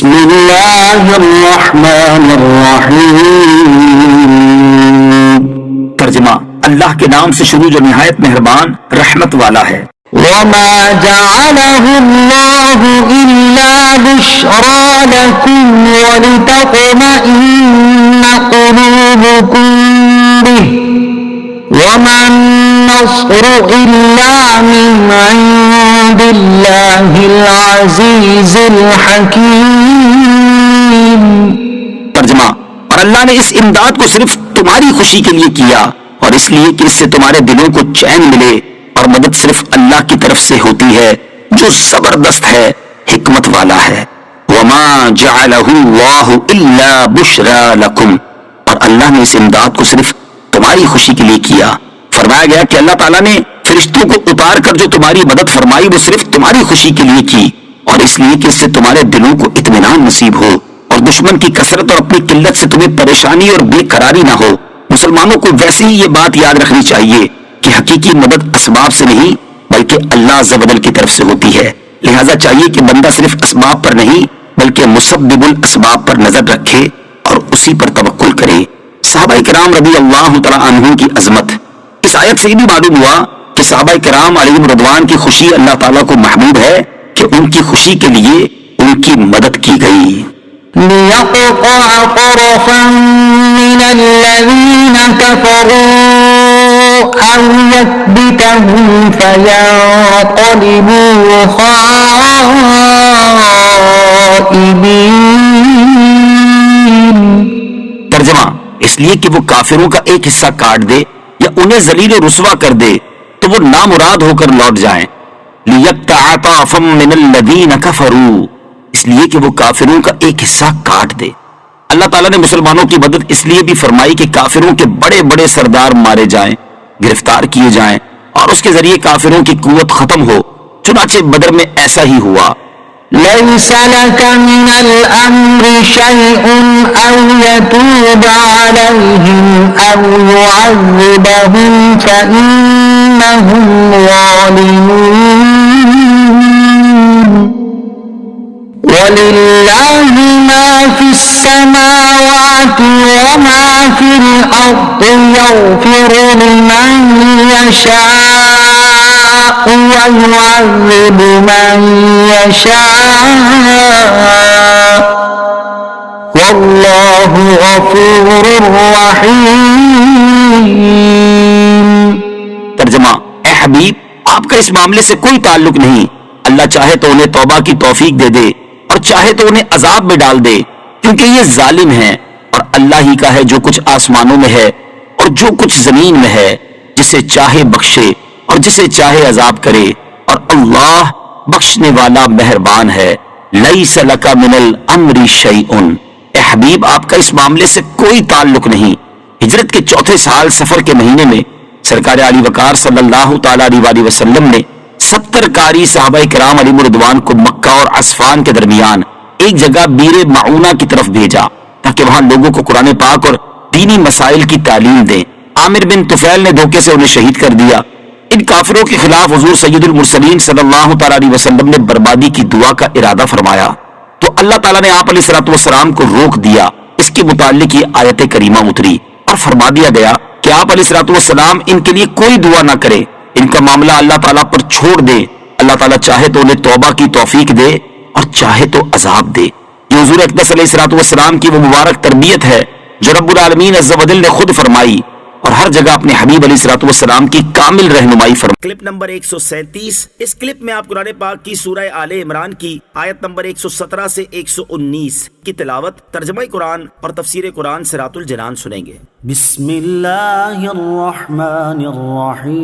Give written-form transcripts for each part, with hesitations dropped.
بسم اللہ الرحمن الرحیم۔ ترجمہ، اللہ کے نام سے شروع جو نہایت مہربان رحمت والا ہے۔ وما جعله الله إلا بشرى لكم ولتطمئن قلوبكم به وما النصر إلا من عند الله العزيز الحكيم۔ ترجمہ، اور اللہ نے اس امداد کو صرف تمہاری خوشی کے لیے کیا اور اس لیے کہ اس سے تمہارے دلوں کو چین ملے، اور مدد صرف اللہ کی طرف سے ہوتی ہے جو زبردست ہے، حکمت والا ہے۔ وما جعلہ اللہ الا بشرا لکم، اور اللہ نے اس امداد کو صرف تمہاری خوشی کے لیے کیا۔ فرمایا گیا کہ اللہ تعالیٰ نے فرشتوں کو اتار کر جو تمہاری مدد فرمائی وہ صرف تمہاری خوشی کے لیے کی، اور اس لیے کہ اس سے تمہارے دلوں کو اطمینان نصیب ہو اور دشمن کی کثرت اور اپنی قلت سے تمہیں پریشانی اور بے قراری نہ ہو۔ مسلمانوں کو ویسے ہی یہ بات یاد رکھنی چاہیے کہ حقیقی مدد اسباب سے نہیں بلکہ اللہ عز و جل کی طرف سے ہوتی ہے، لہذا چاہیے کہ بندہ صرف اسباب پر نہیں بلکہ مسبب الاسباب پر نظر رکھے اور اسی پر توکل کرے۔ صحابہ کرام رضی اللہ تعالی عنہ کی عظمت، اس آیت سے یہ بھی معلوم ہوا کہ صحابہ کرام علیہم رضوان کی خوشی اللہ تعالیٰ کو محبوب ہے کہ ان کی خوشی کے لیے ان کی مدد کی گئی۔ ليقطع طرفا من الذين كفروا أو يكبتهم فينقلبوا خائبين۔ ترجمہ، اس لیے کہ وہ کافروں کا ایک حصہ کاٹ دے یا انہیں ذلیل و رسوا کر دے تو وہ نامراد ہو کر لوٹ جائیں۔ لِيَقْطَعَ طَرَفًا مِّنَ الَّذِينَ كَفَرُوا، اس لیے کہ وہ کافروں کا ایک حصہ کاٹ دے۔ اللہ تعالیٰ نے مسلمانوں کی مدد اس لیے بھی فرمائی کہ کافروں کے بڑے بڑے سردار مارے جائیں، گرفتار کیے جائیں اور اس کے ذریعے کافروں کی قوت ختم ہو۔ چنانچہ بدر میں ایسا ہی ہوا۔ ليس لك من الأمر شيء أو يتوب عليهم أو يعذبهم فإنهم ظالمون۔ ولله ما في السماوات وما في الأرض يغفر لمن يشاء ويعذب من يشاء والله غفور رحيم۔ ترجمہ، اے حبیب، آپ کا اس معاملے سے کوئی تعلق نہیں۔ اللہ چاہے تو انہیں توبہ کی توفیق دے دے اور چاہے تو انہیں عذاب میں ڈال دے، کیونکہ یہ ظالم ہیں، اور اللہ ہی کا ہے جو کچھ آسمانوں میں ہے اور جو کچھ زمین میں ہے، جسے چاہے بخشے اور جسے چاہے عذاب کرے، اور اللہ بخشنے والا مہربان ہے۔ لیس لک من الامر شیء، اے حبیب آپ کا اس معاملے سے کوئی تعلق نہیں۔ ہجرت کے چوتھے سال سفر کے مہینے میں سرکار علی وقار صلی اللہ تعالی علیہ وسلم نے 70 قاری صحابہ کرام علیہم رضوان کو مکہ اور عصفان کے درمیان ایک جگہ بیر معونہ کی طرف بھیجا تاکہ وہاں لوگوں کو قرآن پاک اور دینی مسائل کی تعلیم دیں۔ عامر بن طفیل نے دھوکے سے انہیں شہید کر دیا۔ ان کافروں کے خلاف حضور سید المرسلین صلی اللہ تعالی علیہ وسلم نے بربادی کی دعا کا ارادہ فرمایا تو اللہ تعالیٰ نے آپ علیہ الصلوۃ والسلام کو روک دیا۔ اس کے متعلق یہ آیت کریمہ اتری اور فرما دیا گیا کہ آپ علیہ الصلوۃ والسلام ان کے لیے کوئی دعا نہ کرے، ان کا معاملہ اللہ تعالیٰ پر چھوڑ دے۔ اللہ تعالیٰ چاہے تو انہیں توبہ کی توفیق دے اور چاہے تو عذاب دے۔ یہ حضور اقدس علیہ الصلوۃ والسلام کی وہ مبارک تربیت ہے جو رب العالمین عز و جل نے خود فرمائی اور ہر جگہ اپنے حبیب علیہ الصلوۃ والسلام کی کامل رہنمائی فرمائی۔ کلپ نمبر 137، اس کلپ میں آپ قرآن پاک کی سورہ آل عمران کی آیت نمبر 117 سے 119 کی تلاوت، ترجمہ قرآن اور تفسیر قرآن صراط الجنان سنیں گے۔ بسم اللہ الرحمن الرحیم۔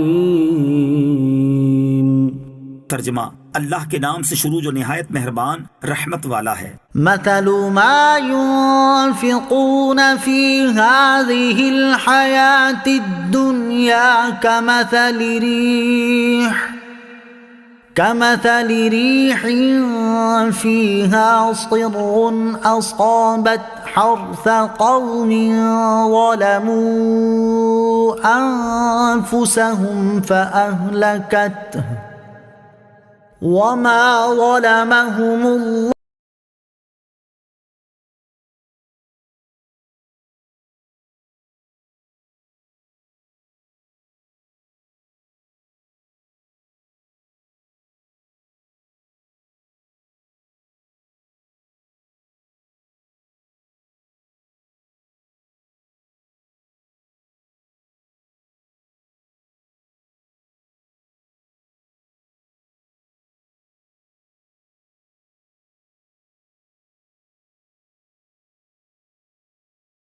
ترجمہ، اللہ کے نام سے شروع جو نہایت مہربان رحمت والا ہے۔ مثل ما ينفقون في هذه الحياة الدنيا كمثل ريح فيها صر أصابت حرث قوم ظلموا أنفسهم فأهلكته وما ظلمهم الله